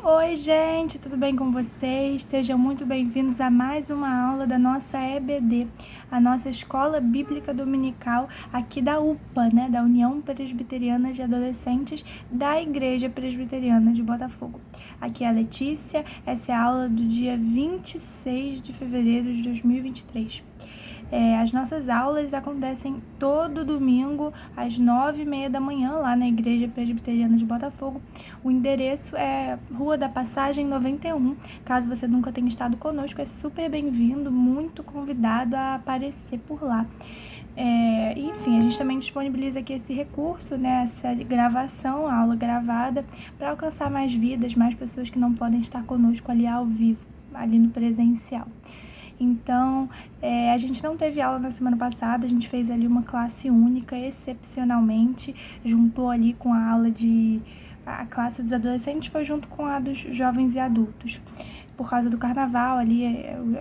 Oi, gente, tudo bem com vocês? Sejam muito bem-vindos a mais uma aula da nossa EBD, a nossa Escola Bíblica Dominical aqui da UPA, né, da União Presbiteriana de Adolescentes da Igreja Presbiteriana de Botafogo. Aqui é a Letícia, essa é a aula do dia 26 de fevereiro de 2023. As nossas aulas acontecem todo domingo às 9h30 da manhã lá na Igreja Presbiteriana de Botafogo. O endereço é Rua da Passagem 91. Caso você nunca tenha estado conosco, é super bem-vindo, muito convidado a aparecer por lá. Enfim, a gente também disponibiliza aqui esse recurso, né, essa gravação, a aula gravada, para alcançar mais vidas, mais pessoas que não podem estar conosco ali ao vivo, ali no presencial. Então, a gente não teve aula na semana passada, a gente fez ali uma classe única, excepcionalmente, juntou ali com a aula a classe dos adolescentes foi junto com a dos jovens e adultos, por causa do carnaval ali,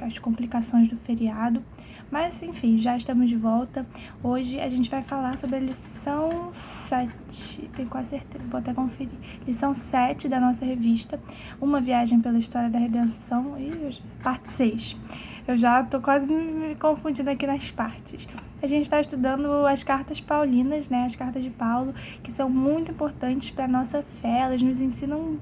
as complicações do feriado. Mas, enfim, já estamos de volta. Hoje a gente vai falar sobre a lição 7, tenho quase certeza, vou até conferir. Lição 7 da nossa revista, Uma Viagem pela História da Redenção, parte 6. Eu já tô quase me confundindo aqui nas partes. A gente está estudando as cartas paulinas, né? As cartas de Paulo, que são muito importantes para a nossa fé. Elas nos ensinam,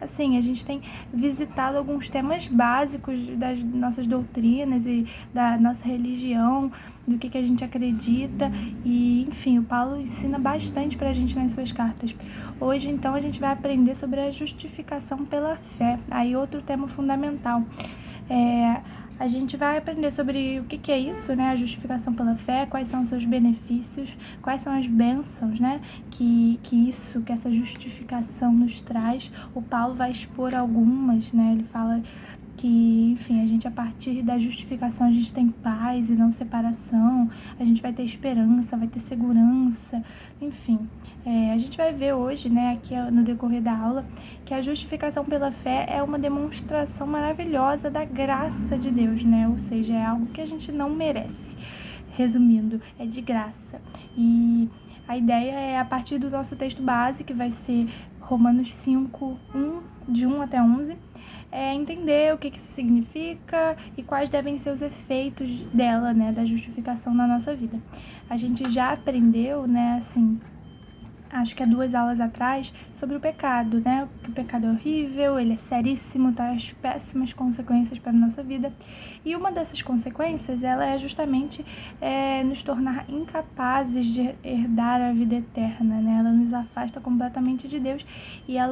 assim, a gente tem visitado alguns temas básicos das nossas doutrinas e da nossa religião, do que a gente acredita. E, enfim, o Paulo ensina bastante para a gente nas suas cartas. Hoje, então, a gente vai aprender sobre a justificação pela fé. Aí, outro tema fundamental. A gente vai aprender sobre o que é isso, né? A justificação pela fé, quais são os seus benefícios, quais são as bênçãos, né? Que essa justificação nos traz. O Paulo vai expor algumas, né? Ele fala que, enfim, a gente, a partir da justificação, a gente tem paz e não separação, a gente vai ter esperança, vai ter segurança, enfim. A gente vai ver hoje, né, aqui no decorrer da aula, que a justificação pela fé é uma demonstração maravilhosa da graça de Deus, né, ou seja, é algo que a gente não merece. Resumindo, é de graça. E a ideia é, a partir do nosso texto base, que vai ser Romanos 5, de 1 até 11, entender o que isso significa e quais devem ser os efeitos dela, né, da justificação na nossa vida. A gente já aprendeu, né, assim, acho que há 2 aulas atrás, sobre o pecado, né? Que o pecado é horrível, ele é seríssimo, traz péssimas consequências para a nossa vida. E uma dessas consequências, ela é justamente nos tornar incapazes de herdar a vida eterna, né? Ela nos afasta completamente de Deus e a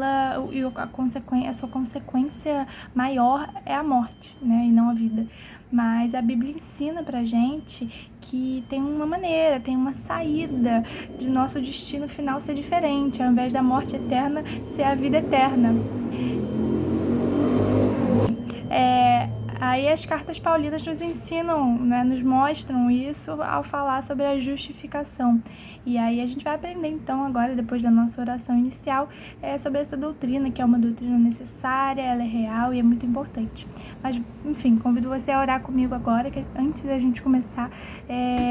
sua consequência maior é a morte, né? E não a vida. Mas a Bíblia ensina pra gente que tem uma maneira, tem uma saída de nosso destino final ser diferente, ao invés da morte eterna ser a vida eterna. Aí as cartas paulinas nos ensinam, né, nos mostram isso ao falar sobre a justificação. E aí a gente vai aprender então agora, depois da nossa oração inicial, sobre essa doutrina, que é uma doutrina necessária, ela é real e é muito importante. Mas, enfim, convido você a orar comigo agora, que antes da gente começar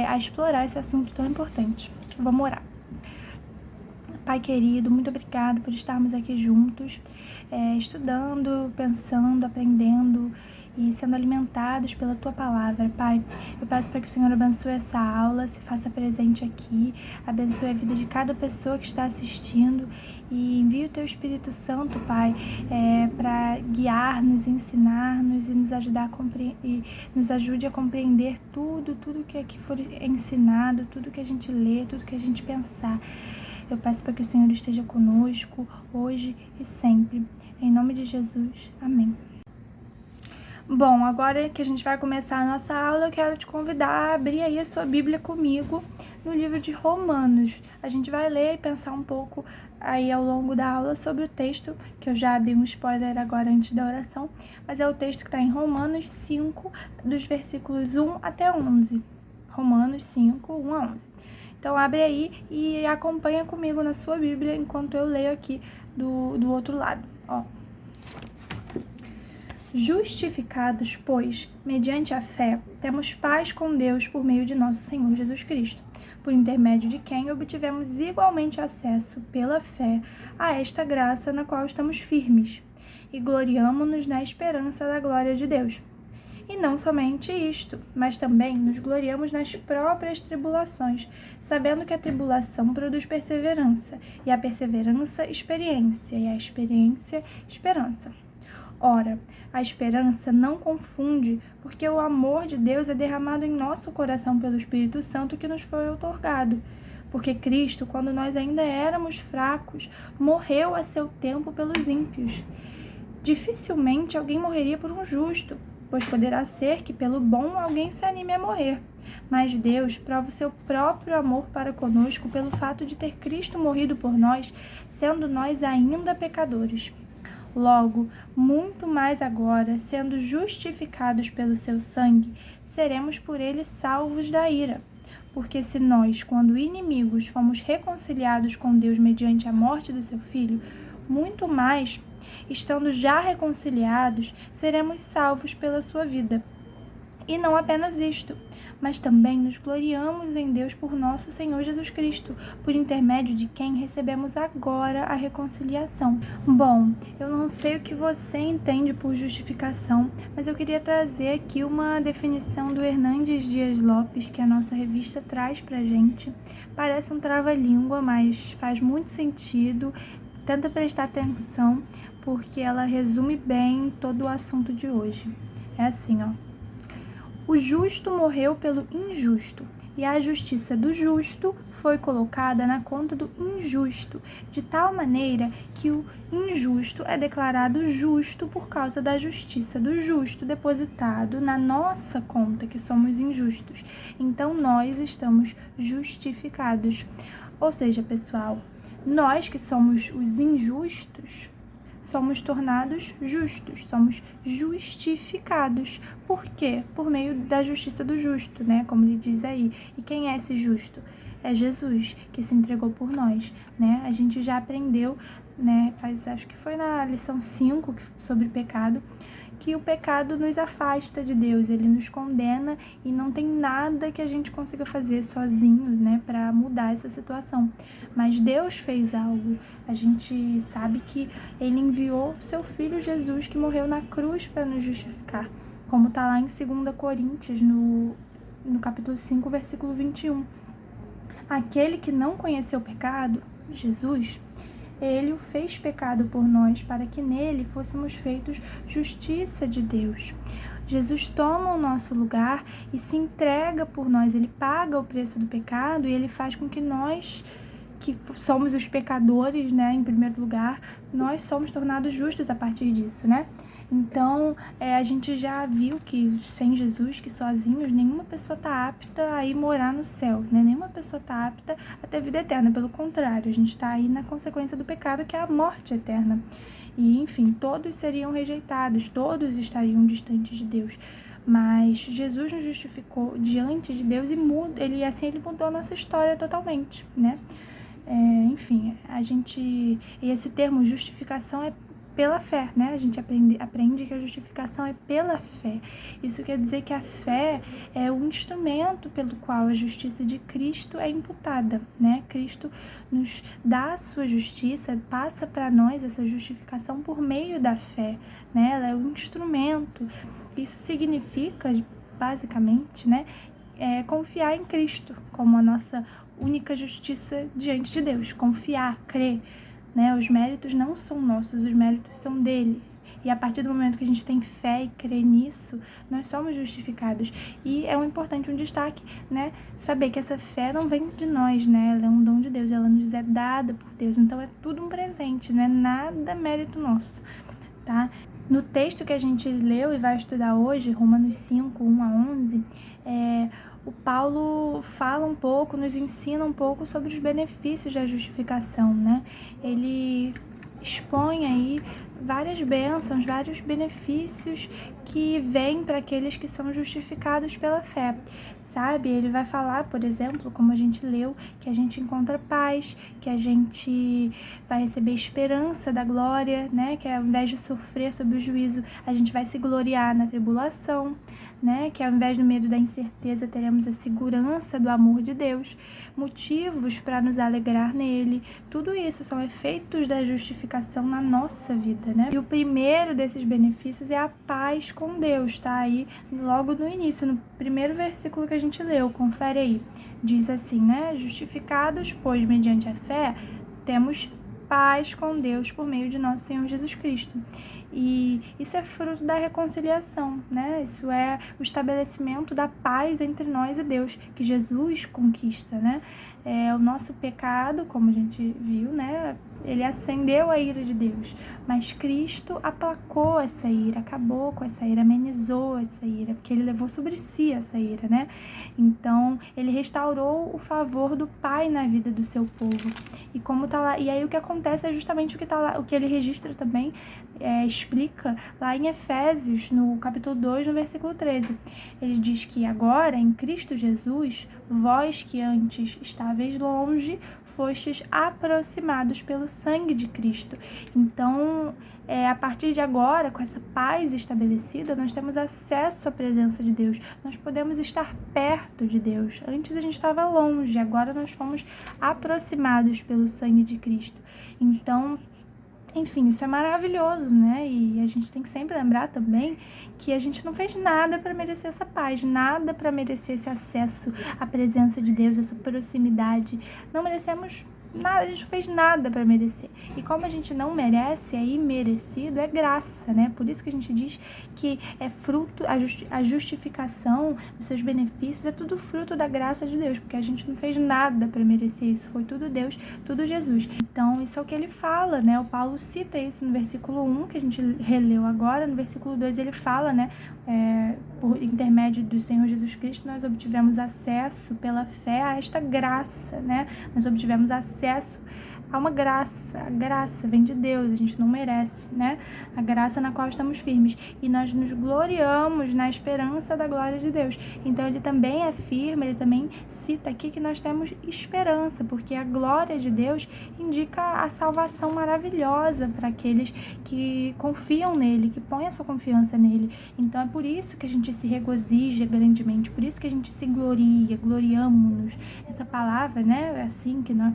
a explorar esse assunto tão importante. Vamos orar. Pai querido, muito obrigado por estarmos aqui juntos, estudando, pensando, aprendendo e sendo alimentados pela Tua Palavra. Pai, eu peço para que o Senhor abençoe essa aula, se faça presente aqui, abençoe a vida de cada pessoa que está assistindo e envie o Teu Espírito Santo, Pai, para guiar-nos, ensinar-nos e nos ajudar e nos ajude a compreender tudo que aqui for ensinado, tudo que a gente lê, tudo que a gente pensar. Eu peço para que o Senhor esteja conosco, hoje e sempre. Em nome de Jesus. Amém. Bom, agora que a gente vai começar a nossa aula, eu quero te convidar a abrir aí a sua Bíblia comigo no livro de Romanos. A gente vai ler e pensar um pouco aí ao longo da aula sobre o texto, que eu já dei um spoiler agora antes da oração, mas é o texto que está em Romanos 5, dos versículos 1 até 11. Romanos 5, 1 a 11. Então abre aí e acompanha comigo na sua Bíblia enquanto eu leio aqui do outro lado. Ó. Justificados, pois, mediante a fé, temos paz com Deus por meio de nosso Senhor Jesus Cristo, por intermédio de quem obtivemos igualmente acesso pela fé a esta graça na qual estamos firmes. e gloriamo-nos na esperança da glória de Deus. E não somente isto, mas também nos gloriamos nas próprias tribulações, sabendo que a tribulação produz perseverança, e a perseverança, experiência, e a experiência, esperança. Ora, a esperança não confunde, porque o amor de Deus é derramado em nosso coração pelo Espírito Santo que nos foi outorgado. Porque Cristo, quando nós ainda éramos fracos, morreu a seu tempo pelos ímpios. Dificilmente alguém morreria por um justo, pois poderá ser que pelo bom alguém se anime a morrer. Mas Deus prova o seu próprio amor para conosco pelo fato de ter Cristo morrido por nós, sendo nós ainda pecadores. Logo, muito mais agora, sendo justificados pelo seu sangue, seremos por ele salvos da ira. Porque se nós, quando inimigos, fomos reconciliados com Deus mediante a morte do seu Filho, muito mais, estando já reconciliados, seremos salvos pela sua vida. E não apenas isto, mas também nos gloriamos em Deus por nosso Senhor Jesus Cristo, por intermédio de quem recebemos agora a reconciliação. Bom, eu não sei o que você entende por justificação, mas eu queria trazer aqui uma definição do Hernandes Dias Lopes, que a nossa revista traz pra gente. Parece um trava-língua, mas faz muito sentido. Tenta prestar atenção, porque ela resume bem todo o assunto de hoje. É assim, ó. O justo morreu pelo injusto, e a justiça do justo foi colocada na conta do injusto, de tal maneira que o injusto é declarado justo por causa da justiça do justo depositado na nossa conta, que somos injustos. Então, nós estamos justificados. Ou seja, pessoal, nós que somos os injustos, somos tornados justos, somos justificados. Por quê? Por meio da justiça do justo, né? Como ele diz aí. E quem é esse justo? É Jesus, que se entregou por nós, né? A gente já aprendeu, né? Acho que foi na lição 5 sobre pecado, que o pecado nos afasta de Deus, ele nos condena e não tem nada que a gente consiga fazer sozinho, né, para mudar essa situação. Mas Deus fez algo. A gente sabe que ele enviou seu filho Jesus, que morreu na cruz para nos justificar, como está lá em 2 Coríntios, no capítulo 5, versículo 21. Aquele que não conheceu o pecado, Jesus, ele o fez pecado por nós, para que nele fôssemos feitos justiça de Deus. Jesus toma o nosso lugar e se entrega por nós. Ele paga o preço do pecado e ele faz com que nós, que somos os pecadores, né, em primeiro lugar, nós somos tornados justos a partir disso, né? Então, a gente já viu que sem Jesus, que sozinhos, nenhuma pessoa está apta a ir morar no céu, né? Nenhuma pessoa está apta a ter vida eterna. Pelo contrário, a gente está aí na consequência do pecado, que é a morte eterna. E, enfim, todos seriam rejeitados, todos estariam distantes de Deus. Mas Jesus nos justificou diante de Deus e ele mudou a nossa história totalmente, né? Enfim, e esse termo justificação é pela fé, né? A gente aprende que a justificação é pela fé. Isso quer dizer que a fé é o instrumento pelo qual a justiça de Cristo é imputada, né? Cristo nos dá a sua justiça, passa para nós essa justificação por meio da fé, né? Ela é o instrumento. Isso significa, basicamente, né, confiar em Cristo como a nossa única justiça diante de Deus. Confiar, crer. Né? Os méritos não são nossos, os méritos são dele. E a partir do momento que a gente tem fé e crê nisso, nós somos justificados. E é importante um destaque, né? Saber que essa fé não vem de nós, né? Ela é um dom de Deus, ela nos é dada por Deus. Então é tudo um presente, não é nada mérito nosso, tá? No texto que a gente leu e vai estudar hoje, Romanos 5, 1 a 11, o Paulo fala um pouco, nos ensina um pouco sobre os benefícios da justificação, né? Ele expõe aí várias bênçãos, vários benefícios que vêm para aqueles que são justificados pela fé. sabe? Ele vai falar, por exemplo, como a gente leu, que a gente encontra paz, que a gente vai receber esperança da glória, né? Que ao invés de sofrer sob o juízo, a gente vai se gloriar na tribulação, né? Que ao invés do medo da incerteza, teremos a segurança do amor de Deus, motivos para nos alegrar nele. Tudo isso são efeitos da justificação na nossa vida, né? E o primeiro desses benefícios é a paz com Deus, tá? Aí logo no início, no primeiro versículo que a gente leu, confere aí. Diz assim, né? Justificados, pois, mediante a fé, temos paz com Deus por meio de nosso Senhor Jesus Cristo. E isso é fruto da reconciliação, né? Isso é o estabelecimento da paz entre nós e Deus, que Jesus conquista, né? O nosso pecado, como a gente viu, né? Ele acendeu a ira de Deus, mas Cristo aplacou essa ira, acabou com essa ira, amenizou essa ira, porque ele levou sobre si essa ira, né? Então, ele restaurou o favor do Pai na vida do seu povo. E como tá lá, e aí o que acontece é justamente o que tá lá, o que ele registra também, explica lá em Efésios, no capítulo 2, no versículo 13. Ele diz que agora, em Cristo Jesus, vós que antes estáveis longe, fostes aproximados pelo sangue de Cristo. Então, a partir de agora, com essa paz estabelecida, nós temos acesso à presença de Deus. Nós podemos estar perto de Deus. Antes a gente estava longe, agora nós fomos aproximados pelo sangue de Cristo. Então, enfim, isso é maravilhoso, né? E a gente tem que sempre lembrar também que a gente não fez nada para merecer essa paz, nada para merecer esse acesso à presença de Deus, essa proximidade. Não merecemos nada, a gente não fez nada para merecer. E como a gente não merece, é imerecido, é graça, né? Por isso que a gente diz que é fruto, a justificação, os seus benefícios, é tudo fruto da graça de Deus, porque a gente não fez nada para merecer isso, foi tudo Deus, tudo Jesus. Então, isso é o que ele fala, né? O Paulo cita isso no versículo 1, que a gente releu agora, no versículo 2 ele fala, né? Por intermédio do Senhor Jesus Cristo, nós obtivemos acesso pela fé a esta graça, né? Nós obtivemos acesso a uma graça. A graça vem de Deus, a gente não merece, né? A graça na qual estamos firmes. E nós nos gloriamos na esperança da glória de Deus. Então ele também afirma, ele também cita aqui que nós temos esperança, porque a glória de Deus indica a salvação maravilhosa para aqueles que confiam nele, que põem a sua confiança nele. Então é por isso que a gente se regozija grandemente, por isso que a gente se gloria, gloriamo-nos. Essa palavra, né, assim que nós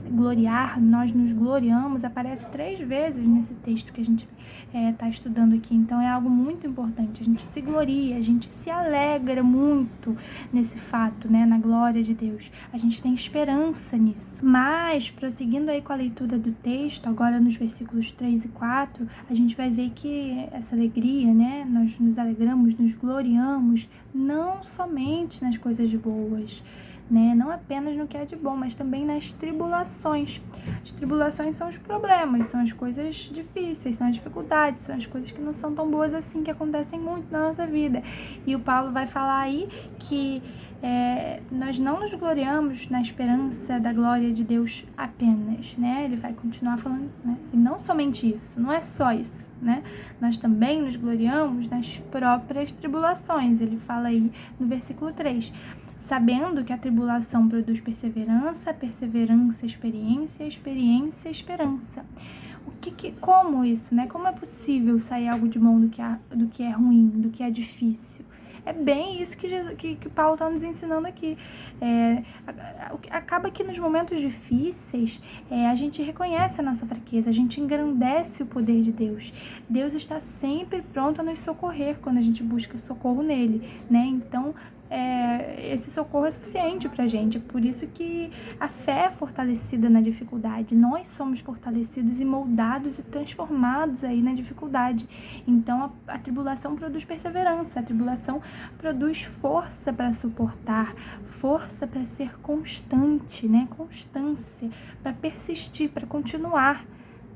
gloriar, nós nos gloriamos, aparece 3 vezes nesse texto que a gente está estudando aqui. Então é algo muito importante, a gente se gloria, a gente se alegra muito nesse fato, né, na glória de Deus. A gente tem esperança nisso. Mas, prosseguindo aí com a leitura do texto, agora nos versículos 3 e 4, a gente vai ver que essa alegria, né, nós nos alegramos, nos gloriamos, não somente nas coisas boas, né? Não apenas no que é de bom, mas também nas tribulações. As tribulações são os problemas, são as coisas difíceis, são as dificuldades, são as coisas que não são tão boas assim, que acontecem muito na nossa vida. E o Paulo vai falar aí que nós não nos gloriamos na esperança da glória de Deus apenas, né? Ele vai continuar falando, né? E não somente isso, não é só isso, né? Nós também nos gloriamos nas próprias tribulações. Ele fala aí no versículo 3. Sabendo que a tribulação produz perseverança, perseverança, experiência, experiência, esperança. Como isso, né? Como é possível sair algo de bom do que é ruim, do que é difícil? É bem isso que Paulo está nos ensinando aqui. Acaba que nos momentos difíceis, a gente reconhece a nossa fraqueza, a gente engrandece o poder de Deus. Deus está sempre pronto a nos socorrer quando a gente busca socorro nele, né? Então, esse socorro é suficiente pra gente. É por isso que a fé é fortalecida na dificuldade. Nós somos fortalecidos e moldados e transformados aí na dificuldade. Então a tribulação produz perseverança, a tribulação produz força para suportar, força para ser constante, né? Constância, para persistir, para continuar,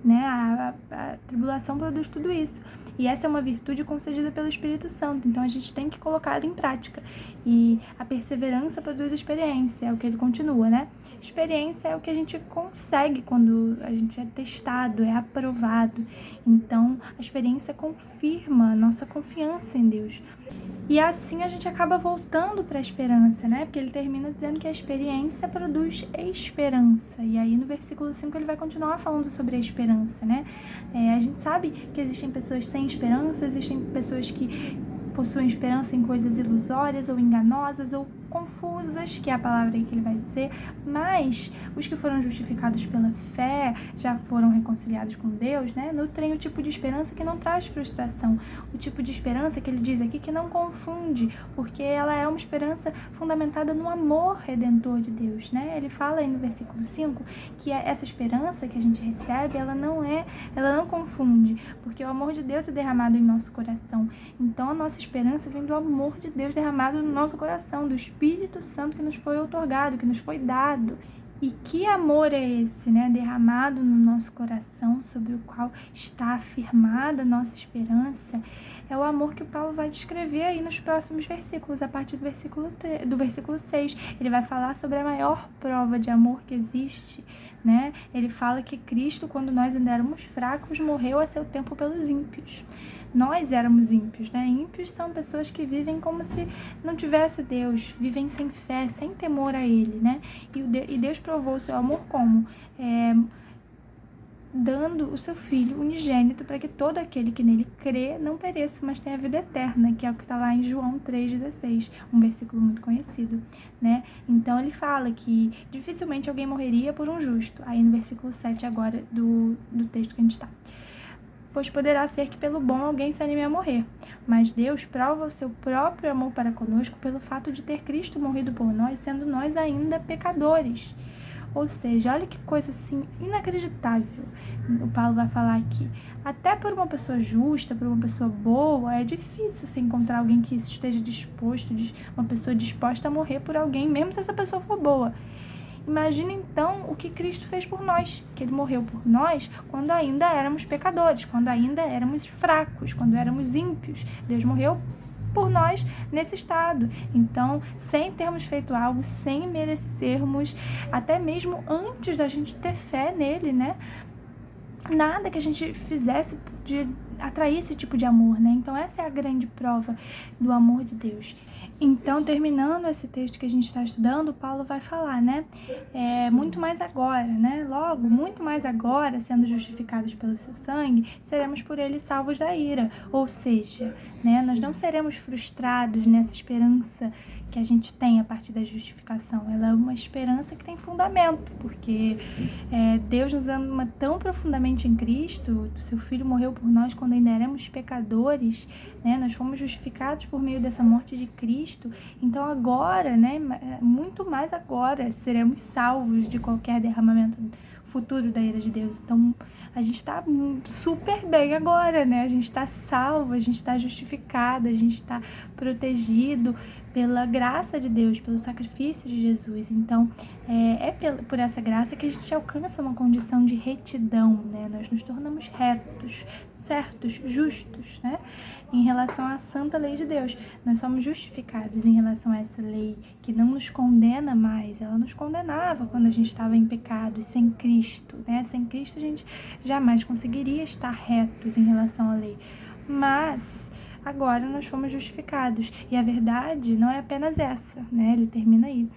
né? A tribulação produz tudo isso. E essa é uma virtude concedida pelo Espírito Santo, então a gente tem que colocar ela em prática. E a perseverança produz experiência, é o que ele continua, né? Experiência é o que a gente consegue quando a gente é testado, é aprovado. Então, a experiência confirma a nossa confiança em Deus. E assim a gente acaba voltando para a esperança, né? Porque ele termina dizendo que a experiência produz esperança. E aí no versículo 5 ele vai continuar falando sobre a esperança, né? A gente sabe que existem pessoas sem esperança, existem pessoas que possuem esperança em coisas ilusórias ou enganosas ou confusas, que é a palavra aí que ele vai dizer, mas os que foram justificados pela fé, já foram reconciliados com Deus, né, nutrem o tipo de esperança que não traz frustração, o tipo de esperança que ele diz aqui que não confunde, porque ela é uma esperança fundamentada no amor redentor de Deus, né, ele fala aí no versículo 5 que essa esperança que a gente recebe, ela não confunde, porque o amor de Deus é derramado em nosso coração, então a nossa esperança vem do amor de Deus derramado no nosso coração, do Espírito Santo que nos foi outorgado, que nos foi dado. E que amor é esse, né, derramado no nosso coração, sobre o qual está afirmada a nossa esperança? É o amor que o Paulo vai descrever aí nos próximos versículos, a partir do versículo 6. Ele vai falar sobre a maior prova de amor que existe, né? Ele fala que Cristo, quando nós ainda éramos fracos, morreu a seu tempo pelos ímpios. Nós éramos ímpios, né? Ímpios são pessoas que vivem como se não tivesse Deus, vivem sem fé, sem temor a Ele, né? E Deus provou o seu amor como? Dando o seu Filho unigênito para que todo aquele que nele crê não pereça, mas tenha vida eterna, que é o que está lá em João 3,16, um versículo muito conhecido, né? Então ele fala que dificilmente alguém morreria por um justo, aí no versículo 7 agora do texto que a gente está. Pois poderá ser que pelo bom alguém se anime a morrer. Mas Deus prova o seu próprio amor para conosco pelo fato de ter Cristo morrido por nós, sendo nós ainda pecadores. Ou seja, olha que coisa assim inacreditável. O Paulo vai falar aqui. Até por uma pessoa justa, por uma pessoa boa, é difícil se encontrar alguém que esteja disposto, uma pessoa disposta a morrer por alguém, mesmo se essa pessoa for boa. Imagina então o que Cristo fez por nós, que Ele morreu por nós quando ainda éramos pecadores, quando ainda éramos fracos, quando éramos ímpios. Deus morreu por nós nesse estado. Então, sem termos feito algo, sem merecermos, até mesmo antes da gente ter fé nele, né? Nada que a gente fizesse de atrair esse tipo de amor, né? Então essa é a grande prova do amor de Deus. Então, terminando esse texto que a gente está estudando, Paulo vai falar, né? Muito mais agora, né? Logo, muito mais agora, sendo justificados pelo seu sangue, seremos por ele salvos da ira. Ou seja, né? Nós não seremos frustrados nessa esperança que a gente tem a partir da justificação. Ela é uma esperança que tem fundamento, porque Deus nos ama tão profundamente em Cristo, o seu Filho morreu por nós quando ainda éramos pecadores, né? Nós fomos justificados por meio dessa morte de Cristo, então agora, né, muito mais agora, seremos salvos de qualquer derramamento futuro da ira de Deus. Então a gente está super bem agora, né? A gente está salvo, a gente está justificado, a gente está protegido pela graça de Deus, pelo sacrifício de Jesus. Então, por essa graça que a gente alcança uma condição de retidão, né? Nós nos tornamos retos, certos, justos, né? Em relação à santa lei de Deus. Nós somos justificados em relação a essa lei que não nos condena mais. Ela nos condenava quando a gente estava em pecado, sem Cristo, né? Sem Cristo a gente jamais conseguiria estar retos em relação à lei. Mas agora nós fomos justificados. E a verdade não é apenas essa, né? Ele termina aí.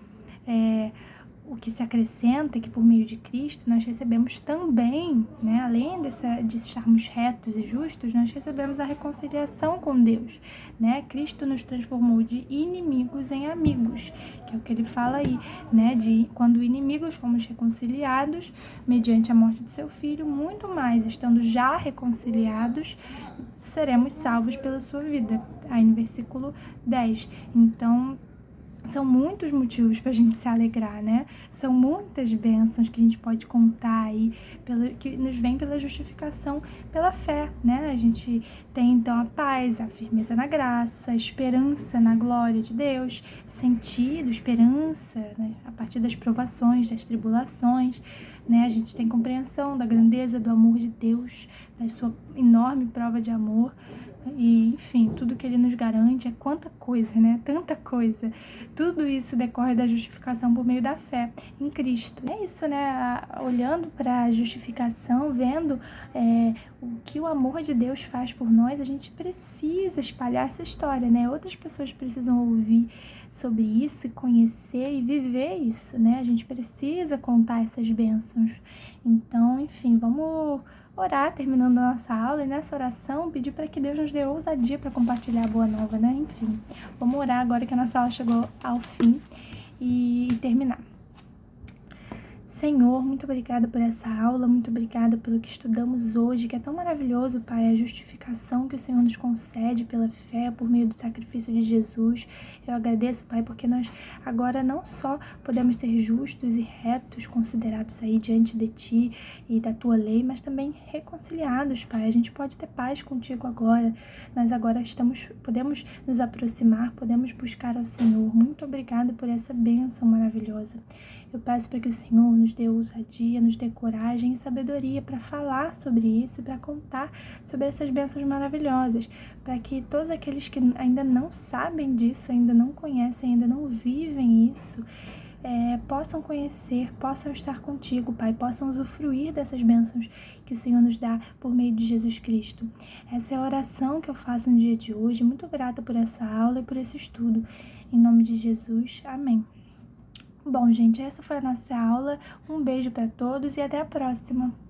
O que se acrescenta é que por meio de Cristo nós recebemos também, né, além de estarmos retos e justos, nós recebemos a reconciliação com Deus, né? Cristo nos transformou de inimigos em amigos, que é o que ele fala aí, né? De quando inimigos fomos reconciliados mediante a morte de seu Filho, muito mais, estando já reconciliados, seremos salvos pela sua vida. Aí no versículo 10. Então, são muitos motivos para a gente se alegrar, né? São muitas bênçãos que a gente pode contar aí, que nos vem pela justificação, pela fé, né? A gente tem então a paz, a firmeza na graça, a esperança na glória de Deus, sentido, esperança, né? A partir das provações, das tribulações, né? A gente tem compreensão da grandeza do amor de Deus, da sua enorme prova de amor. E, enfim, tudo que ele nos garante é quanta coisa, né? Tanta coisa. Tudo isso decorre da justificação por meio da fé em Cristo. É isso, né? Olhando para a justificação, vendo o que o amor de Deus faz por nós, a gente precisa espalhar essa história, né? Outras pessoas precisam ouvir sobre isso e conhecer e viver isso, né? A gente precisa contar essas bênçãos. Então, enfim, vamos orar terminando a nossa aula e nessa oração pedir para que Deus nos dê ousadia para compartilhar a boa nova, né? Enfim, vamos orar agora que a nossa aula chegou ao fim e terminar. Senhor, muito obrigada por essa aula, muito obrigada pelo que estudamos hoje, que é tão maravilhoso, Pai, a justificação que o Senhor nos concede pela fé, por meio do sacrifício de Jesus. Eu agradeço, Pai, porque nós agora não só podemos ser justos e retos, considerados aí diante de Ti e da Tua lei, mas também reconciliados, Pai. A gente pode ter paz contigo agora. Nós agora podemos nos aproximar, podemos buscar ao Senhor. Muito obrigada por essa bênção maravilhosa. Eu peço para que o Senhor nos dê ousadia, nos dê coragem e sabedoria para falar sobre isso, para contar sobre essas bênçãos maravilhosas, para que todos aqueles que ainda não sabem disso, ainda não conhecem, ainda não vivem isso, possam conhecer, possam estar contigo, Pai, possam usufruir dessas bênçãos que o Senhor nos dá por meio de Jesus Cristo. Essa é a oração que eu faço no dia de hoje. Muito grata por essa aula e por esse estudo. Em nome de Jesus, amém. Bom, gente, essa foi a nossa aula. Um beijo para todos e até a próxima!